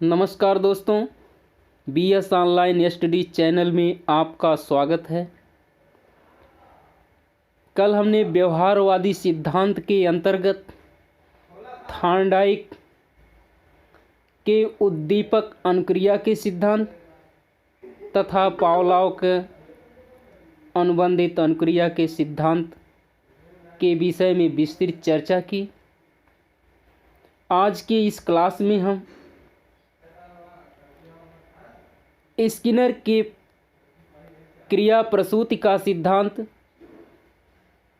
नमस्कार दोस्तों, BS online study channel में आपका स्वागत है। कल हमने व्यवहारवादी सिद्धांत के अंतर्गत थॉर्नडाइक के उद्दीपक अनुक्रिया के सिद्धांत तथा पावलोव के अनुबंधित अनुक्रिया के सिद्धांत के विषय में विस्तृत चर्चा की। आज के इस क्लास में हम स्किनर के क्रिया प्रसूति का सिद्धांत,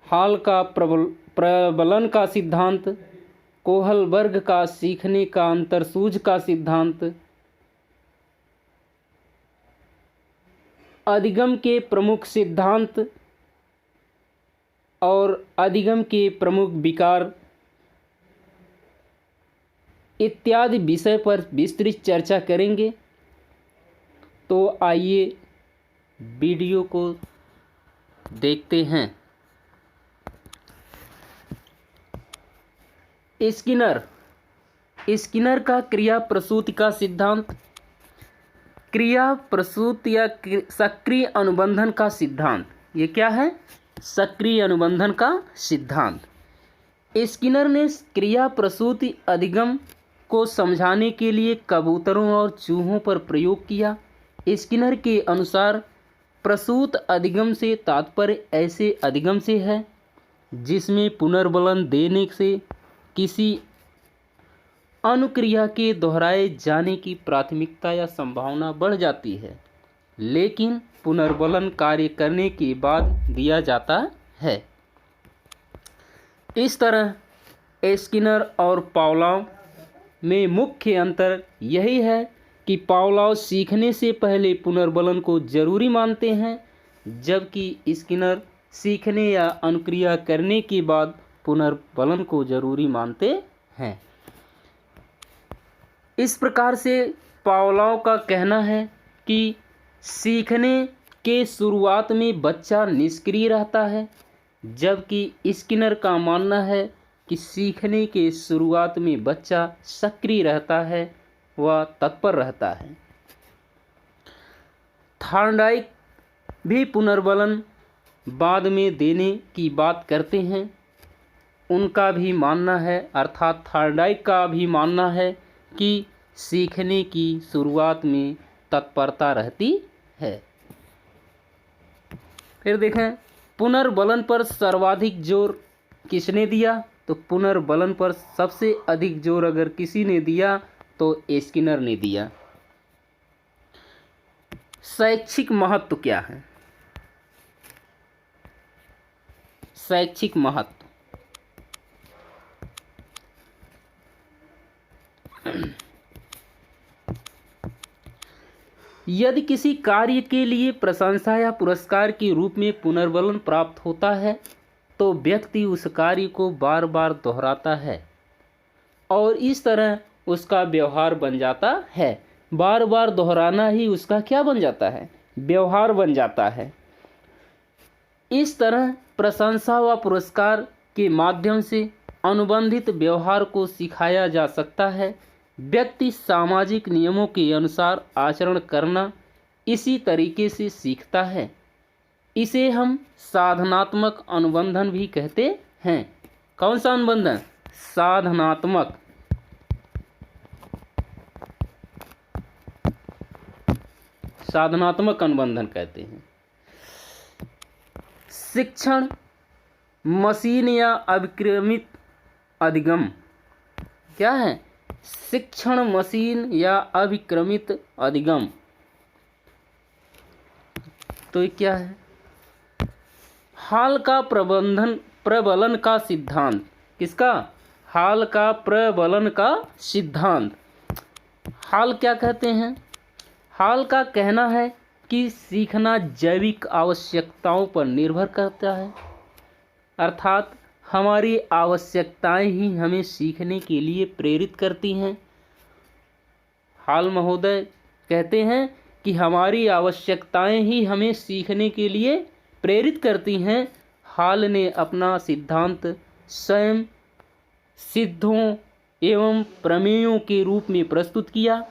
हॉल का प्रबलन का सिद्धांत, कोहलबर्ग का सीखने का अंतरसूझ का सिद्धांत, अधिगम के प्रमुख सिद्धांत और अधिगम के प्रमुख विकार इत्यादि विषय पर विस्तृत चर्चा करेंगे। तो आइए वीडियो को देखते हैं। स्किनर का क्रिया प्रसूति का सिद्धांत, क्रिया प्रसूति या सक्रिय अनुबंधन का सिद्धांत। ये क्या है? सक्रिय अनुबंधन का सिद्धांत। स्किनर ने क्रिया प्रसूति अधिगम को समझाने के लिए कबूतरों और चूहों पर प्रयोग किया। स्किनर के अनुसार प्रसूत अधिगम से तात्पर्य ऐसे अधिगम से है जिसमें पुनर्बलन देने से किसी अनुक्रिया के दोहराए जाने की प्राथमिकता या संभावना बढ़ जाती है, लेकिन पुनर्बलन कार्य करने के बाद दिया जाता है। इस तरह स्किनर और पावलोव में मुख्य अंतर यही है कि पावलोव सीखने से पहले पुनर्बलन को जरूरी मानते हैं, जबकि स्किनर सीखने या अनुक्रिया करने के बाद पुनर्बलन को जरूरी मानते हैं। इस प्रकार से पावलोव का कहना है कि सीखने के शुरुआत में बच्चा निष्क्रिय रहता है, जबकि स्किनर का मानना है कि सीखने के शुरुआत में बच्चा सक्रिय रहता है, वह तत्पर रहता है। थॉर्नडाइक भी पुनर्बलन बाद में देने की बात करते हैं। उनका भी मानना है, अर्थात थॉर्नडाइक का भी मानना है कि सीखने की शुरुआत में तत्परता रहती है। फिर देखें, पुनर्बलन पर सर्वाधिक जोर किसने दिया? तो पुनर्बलन पर सबसे अधिक जोर अगर किसी ने दिया तो स्किनर ने दिया। शैक्षिक महत्व क्या है? शैक्षिक महत्व यदि किसी कार्य के लिए प्रशंसा या पुरस्कार के रूप में पुनर्बलन प्राप्त होता है तो व्यक्ति उस कार्य को बार बार दोहराता है और इस तरह उसका व्यवहार बन जाता है। बार बार दोहराना ही उसका क्या बन जाता है? व्यवहार बन जाता है। इस तरह प्रशंसा व पुरस्कार के माध्यम से अनुबंधित व्यवहार को सिखाया जा सकता है। व्यक्ति सामाजिक नियमों के अनुसार आचरण करना इसी तरीके से सीखता है। इसे हम साधनात्मक अनुबंधन भी कहते हैं। कौन सा अनुबंधन? साधनात्मक। साधनात्मक अनुबंधन कहते हैं। शिक्षण, मशीन या अभिक्रमित अधिगम क्या है? शिक्षण, मशीन या अभिक्रमित अधिगम। तो ये क्या है? हॉल का प्रबलन का सिद्धांत। किसका? हॉल का प्रबलन का सिद्धांत। हॉल क्या कहते हैं? हॉल का कहना है कि सीखना जैविक आवश्यकताओं पर निर्भर करता है, अर्थात हमारी आवश्यकताएं ही हमें सीखने के लिए प्रेरित करती हैं। हॉल महोदय कहते हैं कि हमारी आवश्यकताएं ही हमें सीखने के लिए प्रेरित करती हैं। हॉल ने अपना सिद्धांत स्वयं सिद्धों एवं प्रमेयों के रूप में प्रस्तुत किया।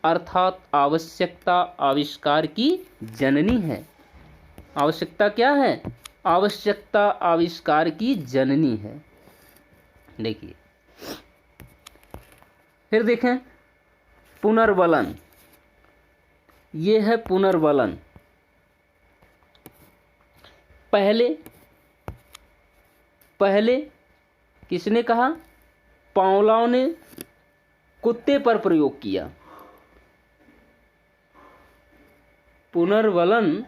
अर्थात आवश्यकता आविष्कार की जननी है। आवश्यकता क्या है? आवश्यकता आविष्कार की जननी है। देखिए फिर देखें पुनर्वलन। ये है पुनर्वलन। पहले किसने कहा? पावलोव ने कुत्ते पर प्रयोग किया। पुनर्वलन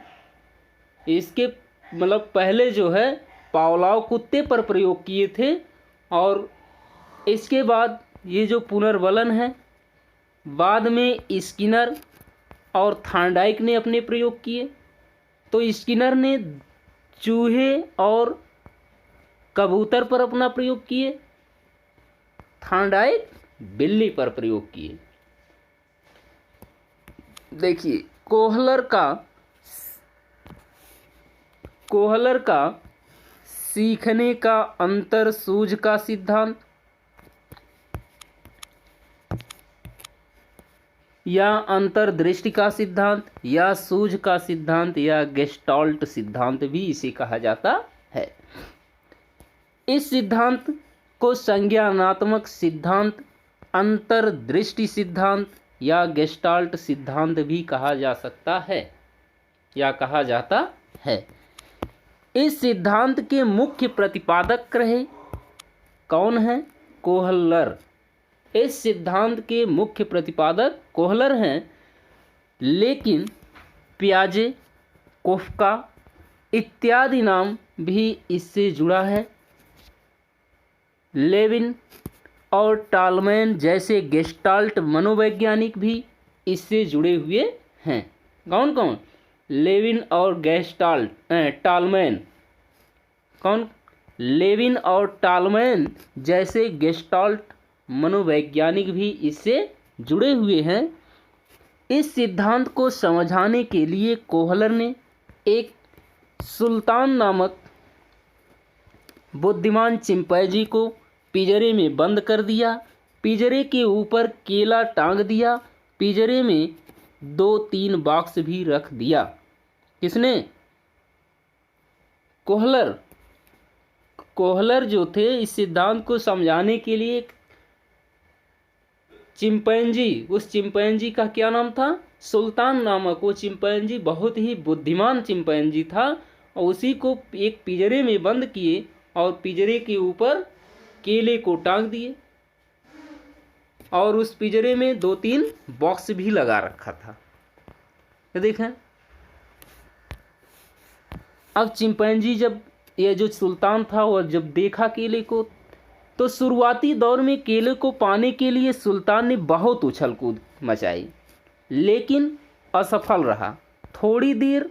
इसके मतलब पहले जो है पावलोव कुत्ते पर प्रयोग किए थे, और इसके बाद ये जो पुनर्वलन है बाद में स्किनर और थॉर्नडाइक ने अपने प्रयोग किए। तो स्किनर ने चूहे और कबूतर पर अपना प्रयोग किए, थॉर्नडाइक बिल्ली पर प्रयोग किए। देखिए कोहलर का सीखने का अंतर सूझ का सिद्धांत या अंतर्दृष्टि का सिद्धांत या सूझ का सिद्धांत या गेस्टाल्ट सिद्धांत भी इसे कहा जाता है। इस सिद्धांत को संज्ञानात्मक सिद्धांत, अंतर्दृष्टि सिद्धांत या गेस्टाल्ट सिद्धांत भी कहा जा सकता है या कहा जाता है। इस सिद्धांत के मुख्य प्रतिपादक रहे कौन है? कोहलर। इस सिद्धांत के मुख्य प्रतिपादक कोहलर हैं, लेकिन पियाजे, कोफका इत्यादि नाम भी इससे जुड़ा है। लेविन और टालमैन जैसे गेस्टाल्ट मनोवैज्ञानिक भी इससे जुड़े हुए हैं। कौन कौन? लेविन और टालमैन। कौन? लेविन और टालमैन जैसे गेस्टाल्ट मनोवैज्ञानिक भी इससे जुड़े हुए हैं। इस सिद्धांत को समझाने के लिए कोहलर ने एक सुल्तान नामक बुद्धिमान चिंपैंजी को पिंजरे में बंद कर दिया, पिंजरे के ऊपर केला टांग दिया, पिंजरे में 2-3 बॉक्स भी रख दिया। किसने? कोहलर जो थे इस सिद्धांत को समझाने के लिए चिंपैंजी, उस चिंपैंजी का क्या नाम था? सुल्तान नामक। वो चिंपैंजी बहुत ही बुद्धिमान चिंपैंजी था और उसी को एक पिंजरे में बंद किए और पिंजरे के ऊपर केले को टांग दिए और उस पिंजरे में 2-3 बॉक्स भी लगा रखा था। ये देखें, अब चिंपैंजी जब ये जो सुल्तान था वह जब देखा केले को, तो शुरुआती दौर में केले को पाने के लिए सुल्तान ने बहुत उछल कूद मचाई, लेकिन असफल रहा। थोड़ी देर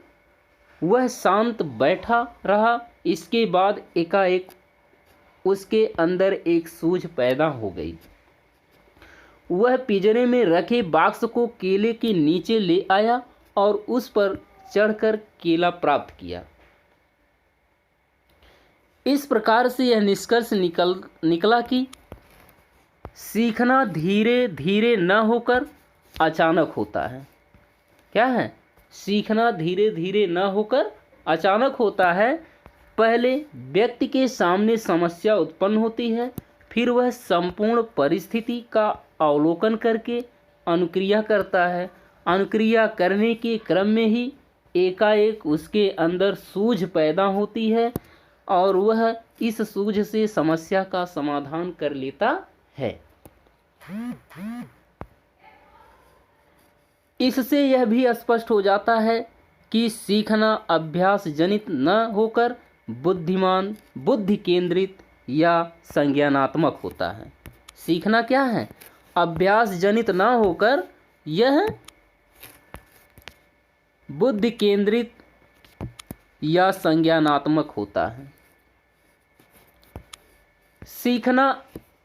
वह शांत बैठा रहा। इसके बाद एकाएक उसके अंदर एक सूझ पैदा हो गई। वह पिंजरे में रखे बॉक्स को केले के नीचे ले आया और उस पर चढ़कर केला प्राप्त किया। इस प्रकार से यह निष्कर्ष निकला कि सीखना धीरे धीरे न होकर अचानक होता है। क्या है? सीखना धीरे धीरे न होकर अचानक होता है। पहले व्यक्ति के सामने समस्या उत्पन्न होती है, फिर वह संपूर्ण परिस्थिति का अवलोकन करके अनुक्रिया करता है। अनुक्रिया करने के क्रम में ही एकाएक उसके अंदर सूझ पैदा होती है और वह इस सूझ से समस्या का समाधान कर लेता है। इससे यह भी स्पष्ट हो जाता है कि सीखना अभ्यास जनित न होकर बुद्धि केंद्रित या संज्ञानात्मक होता है। सीखना क्या है? अभ्यास जनित न होकर यह बुद्धि केंद्रित या संज्ञानात्मक होता है। सीखना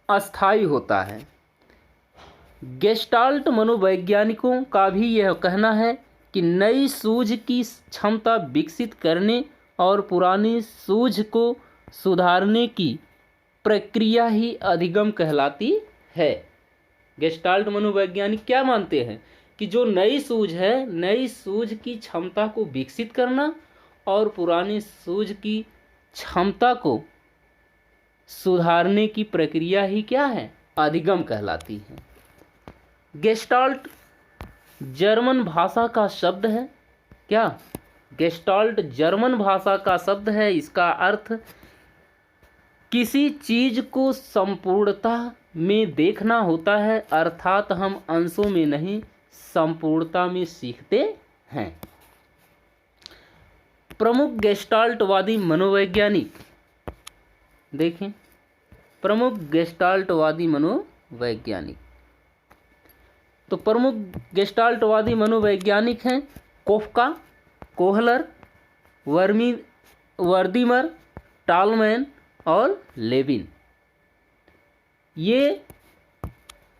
अस्थायी होता है। गेस्टाल्ट मनोवैज्ञानिकों का भी यह कहना है कि नई सूझ की क्षमता विकसित करने और पुरानी सूझ को सुधारने की प्रक्रिया ही अधिगम कहलाती है। गेस्टाल्ट मनोवैज्ञानिक क्या मानते हैं कि जो नई सूझ है, नई सूझ की क्षमता को विकसित करना और पुरानी सूझ की क्षमता को सुधारने की प्रक्रिया ही क्या है? अधिगम कहलाती है। गेस्टाल्ट जर्मन भाषा का शब्द है। क्या? गेस्टाल्ट जर्मन भाषा का शब्द है। इसका अर्थ किसी चीज को संपूर्णता में देखना होता है, अर्थात हम अंशों में नहीं संपूर्णता में सीखते हैं। प्रमुख गेस्टाल्टवादी मनोवैज्ञानिक देखें, प्रमुख गेस्टाल्टवादी मनोवैज्ञानिक, तो प्रमुख गेस्टाल्टवादी मनोवैज्ञानिक हैं कोफका, कोहलर, वर्दीमर, टालमैन और लेविन। ये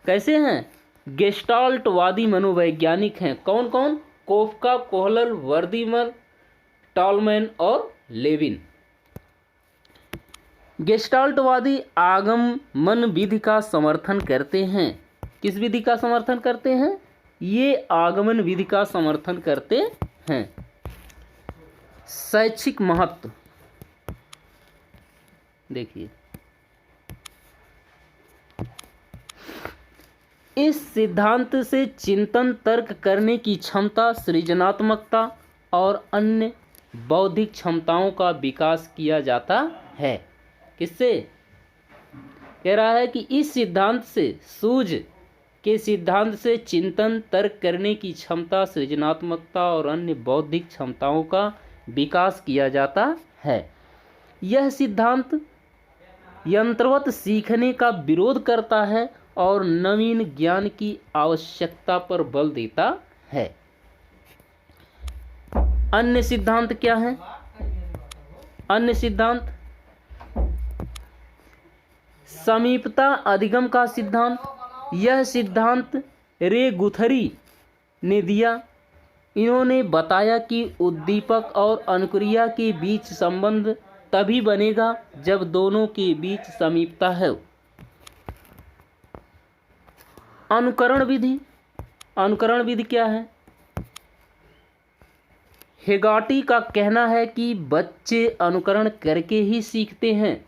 कैसे हैं? गेस्टाल्टवादी मनोवैज्ञानिक हैं। कौन कौन? कोफका, कोहलर, वर्दीमर, टालमैन और लेविन। गेस्टाल्टवादी आगमन विधि का समर्थन करते हैं। किस विधि का समर्थन करते हैं? ये आगमन विधि का समर्थन करते हैं। शैक्षिक महत्व देखिए, इस सिद्धांत से चिंतन, तर्क करने की क्षमता, सृजनात्मकता और अन्य बौद्धिक क्षमताओं का विकास किया जाता है। किससे? कह रहा है कि इस सिद्धांत से, सूझ के सिद्धांत से चिंतन, तर्क करने की क्षमता, सृजनात्मकता और अन्य बौद्धिक क्षमताओं का विकास किया जाता है। यह सिद्धांत यंत्रवत सीखने का विरोध करता है और नवीन ज्ञान की आवश्यकता पर बल देता है। अन्य सिद्धांत क्या है? अन्य सिद्धांत समीपता अधिगम का सिद्धांत। यह सिद्धांत रे गुथरी ने दिया। इन्होंने बताया कि उद्दीपक और अनुक्रिया के बीच संबंध तभी बनेगा जब दोनों के बीच समीपता है। अनुकरण विधि। अनुकरण विधि क्या है? हेगाटी का कहना है कि बच्चे अनुकरण करके ही सीखते हैं।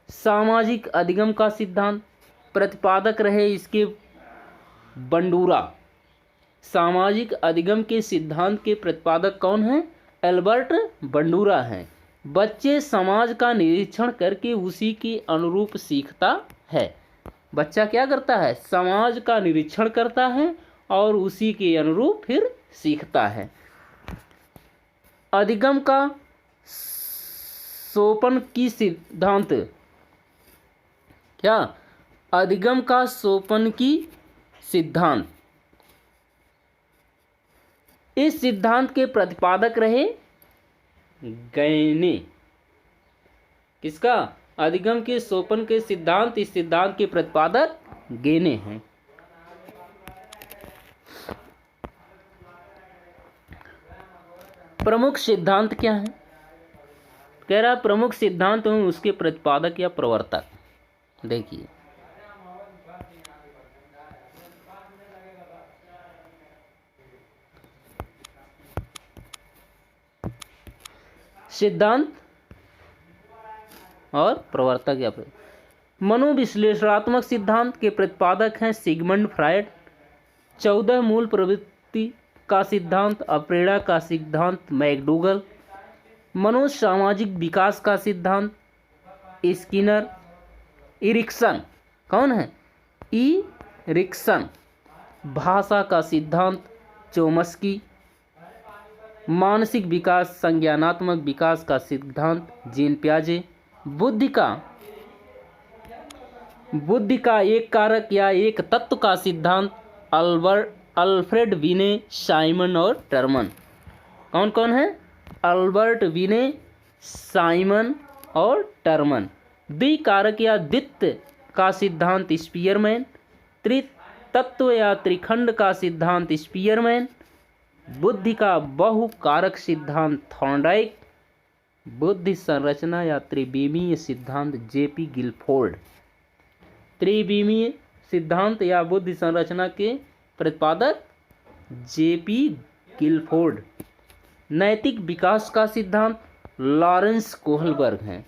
सामाजिक अधिगम का सिद्धांत। प्रतिपादक रहे इसके बंडूरा। सामाजिक अधिगम के सिद्धांत के प्रतिपादक कौन हैं? एल्बर्ट बंडूरा हैं। बच्चे समाज का निरीक्षण करके उसी के अनुरूप सीखता है। बच्चा क्या करता है? समाज का निरीक्षण करता है और उसी के अनुरूप फिर सीखता है। अधिगम का सोपान की सिद्धांत। क्या? अधिगम का सोपान की सिद्धांत। इस सिद्धांत के प्रतिपादक रहे गैने। किसका? अधिगम के सोपान के सिद्धांत, इस सिद्धांत के प्रतिपादक गेने हैं। प्रमुख सिद्धांत क्या है? कह रहा प्रमुख सिद्धांत एवं उसके प्रतिपादक या प्रवर्तक। देखिए, सिद्धांत और प्रवर्तक या मनोविश्लेषणात्मक सिद्धांत के प्रतिपादक हैं सिगमंड फ्रायड। 14 मूल प्रवृत्ति का सिद्धांत, अप्रेरणा का सिद्धांत मैकडूगल। मनोसामाजिक विकास का सिद्धांत स्किनर। इरिक्सन। कौन है? इरिक्सन। भाषा का सिद्धांत चोम्स्की। मानसिक विकास, संज्ञानात्मक विकास का सिद्धांत जीन पियाजे। बुद्धि का एक कारक या एक तत्व का सिद्धांत अल्फ्रेड विने, साइमन और टर्मन। कौन कौन है? अल्बर्ट विने, साइमन और टर्मन। द्विकारक या द्वित्व का सिद्धांत स्पीयरमैन। त्रितत्व या त्रिखंड का सिद्धांत स्पीयरमैन। बुद्धि का बहुकारक सिद्धांत थॉर्नडाइक। बुद्धि संरचना या त्रिविमीय सिद्धांत जेपी गिलफोर्ड। त्रिविमीय सिद्धांत या बुद्धि संरचना के प्रतिपादक जेपी गिलफोर्ड। नैतिक विकास का सिद्धांत लॉरेंस कोहलबर्ग है।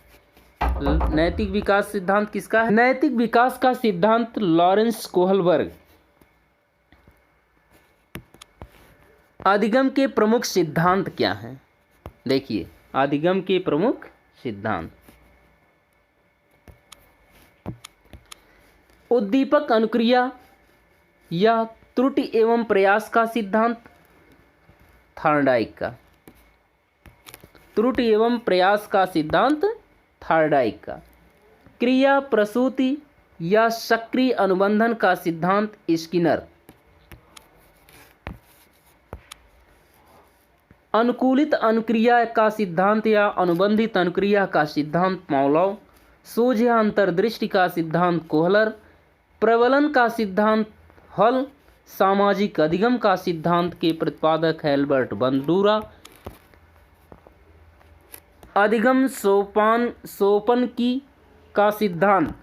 नैतिक विकास सिद्धांत किसका है? नैतिक विकास का सिद्धांत लॉरेंस कोहलबर्ग। अधिगम के प्रमुख सिद्धांत क्या हैं? देखिए, अधिगम के प्रमुख सिद्धांत। उद्दीपक अनुक्रिया या त्रुटि एवं प्रयास का सिद्धांत थॉर्नडाइक का। त्रुटि एवं प्रयास का सिद्धांत थॉर्नडाइक का। क्रिया प्रसूति या सक्रिय अनुबंधन का सिद्धांत स्किनर। अनुकूलित अनुक्रिया का सिद्धांत या अनुबंधित अनुक्रिया का सिद्धांत पॉवलोव। सोझ या अंतर्दृष्टि का सिद्धांत कोहलर। प्रबलन का सिद्धांत हल। सामाजिक अधिगम का सिद्धांत के प्रतिपादक एल्बर्ट बंडूरा। अधिगम सोपानकी का सिद्धांत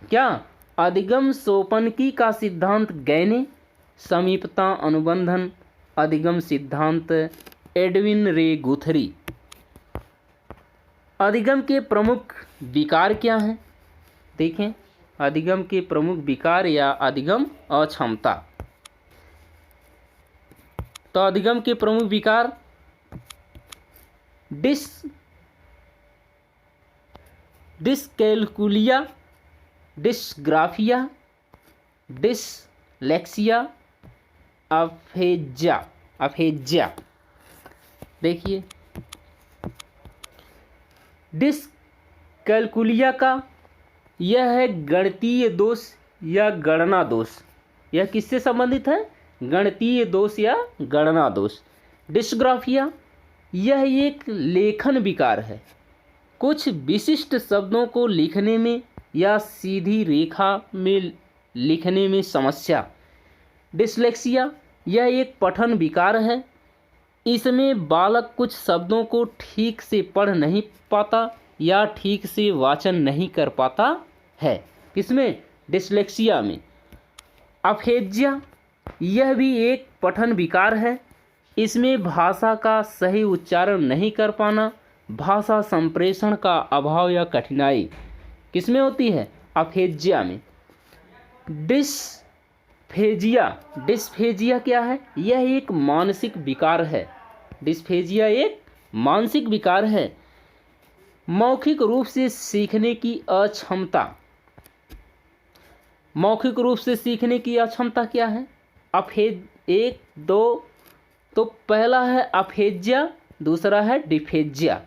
क्या? अधिगम सोपानकी का सिद्धांत गैने। समीपता अनुबंधन अधिगम सिद्धांत एडविन रे गुथरी। अधिगम के प्रमुख विकार क्या हैं? देखें, अधिगम के प्रमुख विकार या अधिगम अक्षमता। तो अधिगम के प्रमुख विकार डिसकैलकुलिया, डिस्ग्राफिया, डिसलेक्सिया, अफेज्या। देखिए, डिसकैलकुलिया का यह है गणितीय दोष या गणना दोष। यह किससे संबंधित है? गणितीय दोष या गणना दोष। डिस्ग्राफिया यह एक लेखन विकार है। कुछ विशिष्ट शब्दों को लिखने में या सीधी रेखा में लिखने में समस्या। डिसलेक्सिया यह एक पठन विकार है। इसमें बालक कुछ शब्दों को ठीक से पढ़ नहीं पाता या ठीक से वाचन नहीं कर पाता है। किसमें? डिसलेक्सिया में। अफेज्या यह भी एक पठन विकार है। इसमें भाषा का सही उच्चारण नहीं कर पाना, भाषा संप्रेषण का अभाव या कठिनाई किसमें होती है? अफेज्या में। डिस्फेजिया क्या है? यह एक मानसिक विकार है। डिस्फेजिया एक मानसिक विकार है। मौखिक रूप से सीखने की अक्षमता। मौखिक रूप से सीखने की अक्षमता क्या है? एक दो। तो पहला है अफेज्या, दूसरा है डिफेज्या।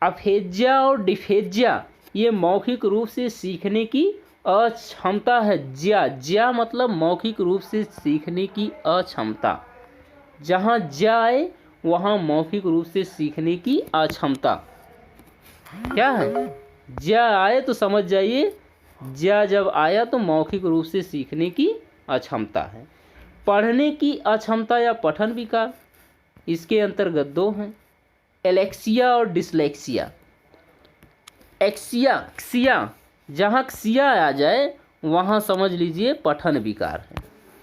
अफेज्या और डिफेज्या ये मौखिक रूप से सीखने की अक्षमता है। ज्या मतलब मौखिक रूप से सीखने की अक्षमता। जहाँ ज्या आए वहाँ मौखिक रूप से सीखने की अक्षमता क्या है? ज्या आए तो समझ जाइए, ज्या जब आया तो मौखिक रूप से सीखने की अक्षमता है। पढ़ने की अक्षमता या पठन विकार, इसके अंतर्गत दो हैं, एलेक्सिया और डिसलेक्सिया। क्सिया जहाँ क्सिया आ जाए वहाँ समझ लीजिए पठन विकार है।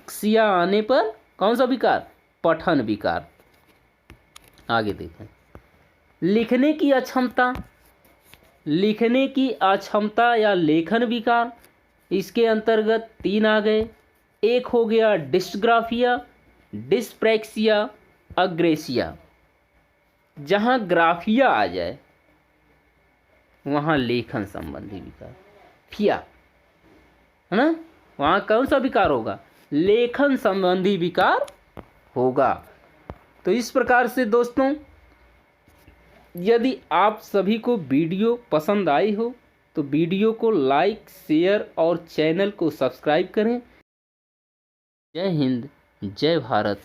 क्सिया आने पर कौन सा विकार? पठन विकार। आगे देखें, लिखने की अक्षमता। लिखने की अक्षमता या लेखन विकार, इसके अंतर्गत तीन आ गए। एक हो गया डिस्ग्राफिया, डिस्प्रैक्सिया, अग्रेसिया। जहाँ ग्राफिया आ जाए वहाँ लेखन संबंधी विकार। फिया है ना, वहाँ कौन सा विकार होगा? लेखन संबंधी विकार होगा। तो इस प्रकार से दोस्तों, यदि आप सभी को वीडियो पसंद आई हो तो वीडियो को लाइक, शेयर और चैनल को सब्सक्राइब करें। जय हिंद, जय भारत।